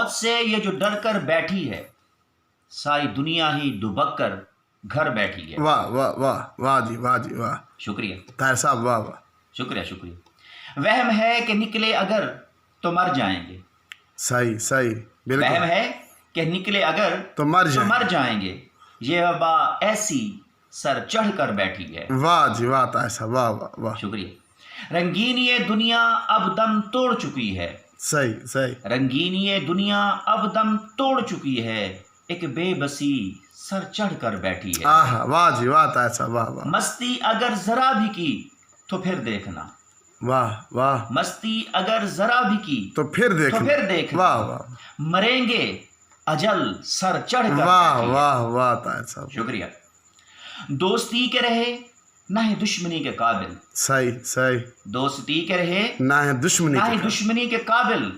موت سے یہ جو ڈر کر بیٹھی ہے، ساری دنیا ہی دبک کر گھر بیٹھی ہے۔ واہ واہ واہ واہ جی واہ جی واہ، شکریہ، طاہر صاحب واہ واہ، شکریہ شکریہ۔ وہم ہے کہ نکلے اگر تو مر جائیں گے، صحیح صحیح وہم بالکل، ہے کہ نکلے اگر تو مر جائیں گے، یہ وبا ایسی سر چڑھ کر بیٹھی ہے۔ واہ جی واہ طاہر صاحب واہ واہ واہ، شکریہ۔ رنگین یہ دنیا اب دم توڑ چکی ہے، صحیح صحیح، رنگین یہ دنیا اب دم توڑ چکی ہے، ایک بے بسی سر چڑھ کر بیٹھی ہے۔ آہا واہ جی واہ طاہر صاحب واہ واہ مستی اگر ذرا بھی کی تو پھر دیکھنا، واہ واہ، مستی اگر ذرا بھی کی تو پھر دیکھنا، واہ واہ مریں گے اجل سر چڑھ کر واہ بیٹھی ہے۔ واہ واہ طاہر صاحب، شکریہ۔ دوستی کے رہے نہ ہی دشمنی کے قابل، صحیح صحیح، دوستی کے رہے نہ ہے دشمنی نہ ہی کے، دشمنی کے قابل،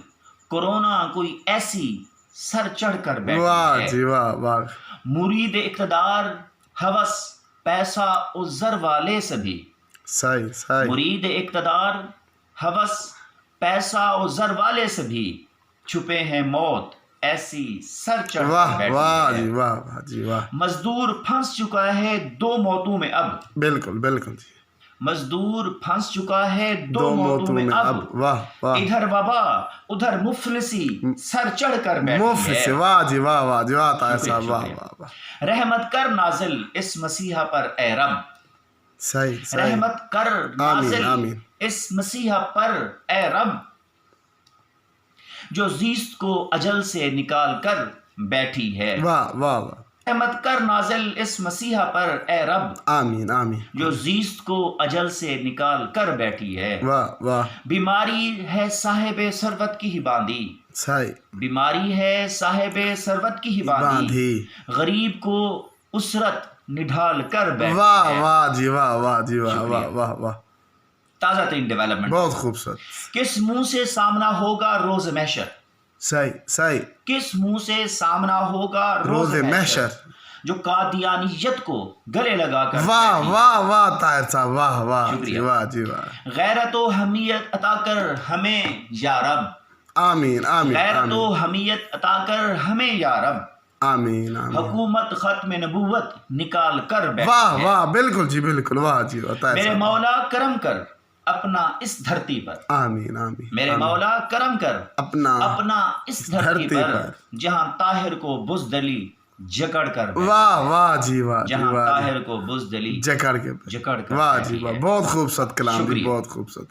کورونا کوئی ایسی سر چڑھ کر بیٹھی واہ ہے۔ جی واہ واہ، مرید اقتدار ہوس پیسہ و زر والے سے بھی، صحیح صحیح، مرید اقتدار ہوس پیسہ و زر والے سے بھی، چھپے ہیں موت ایسی سر چڑھ کر واہ بیٹھی واہ ہے۔ جی واہ واہ جی واہ، مزدور پھنس چکا ہے دو موتوں میں اب، بالکل بالکل جی، مزدور پھنس چکا ہے دو موتوں میں اب، واہ واہ، ادھر وبا ادھر مفلسی سر چڑھ کر بیٹھی مفت سے، ہے۔ واہ جی واہ واہ جی واہ طاہر شکریہ، صاحب واہ شکریہ۔ واہ واہ، رحمت کر نازل اس مسیحا پر اے رب، صحیح صحیح، رحمت کر نازل آمین اس مسیحا پر اے رب، جو زیست کو اجل سے نکال کر بیٹھی ہے۔ واہ واہ واہ، رحمت کر نازل اس مسیحا پر اے رب، آمین آمین، جو زیست کو اجل سے نکال کر بیٹھی ہے۔ واہ واہ، بیماری ہے صاحب ثروت کی ہی باندھی، صحیح، بیماری ہے صاحب ثروت کی ہی باندھی، باندھی، غریب کو اسرت نڈھال کر بیٹھی واہ ہے۔ واہ جی واہ واہ جی واہ شکریہ۔ واہ واہ واہ، تازہ ترین ڈیولپمنٹ، بہت خوبصورت، کس منہ سے سامنا ہوگا روز محشر، صحیح صحیح، کس منہ سے سامنا ہوگا روز روز محشر، محشر، جو قادیانیت کو گلے لگا کر واہ بیٹھی ہے۔ واہ واہ طاہر صاحب واہ واہ جی شکریہ۔ واہ جی واہ، غیرت و حمیت عطا کر ہمیں یا رب، آمین آمین غیرت و آمین حمیت عطا کر ہمیں یا رب، آمین آمین، حکومت ختم نبوت نکال کر بیٹھی واہ ہے۔ واہ بالکل جی بالکل، واہ جی واہ طاہر میرے صاحب، مولا کرم کر اپنا اس دھرتی پر، آمین آمین، میرے آمین، مولا کرم کر اپنا اس دھرتی پر، جہاں طاہر کو بزدلی جکڑ کر بیٹھی، واہ واہ جی واہ جی جہاں واہ، طاہر کو بزدلی جکڑ کے، جکڑ کر واہ بیٹھی جی واہ، ہے۔ بہت خوبصورت کلام جی، شکریہ۔ بہت خوبصورت۔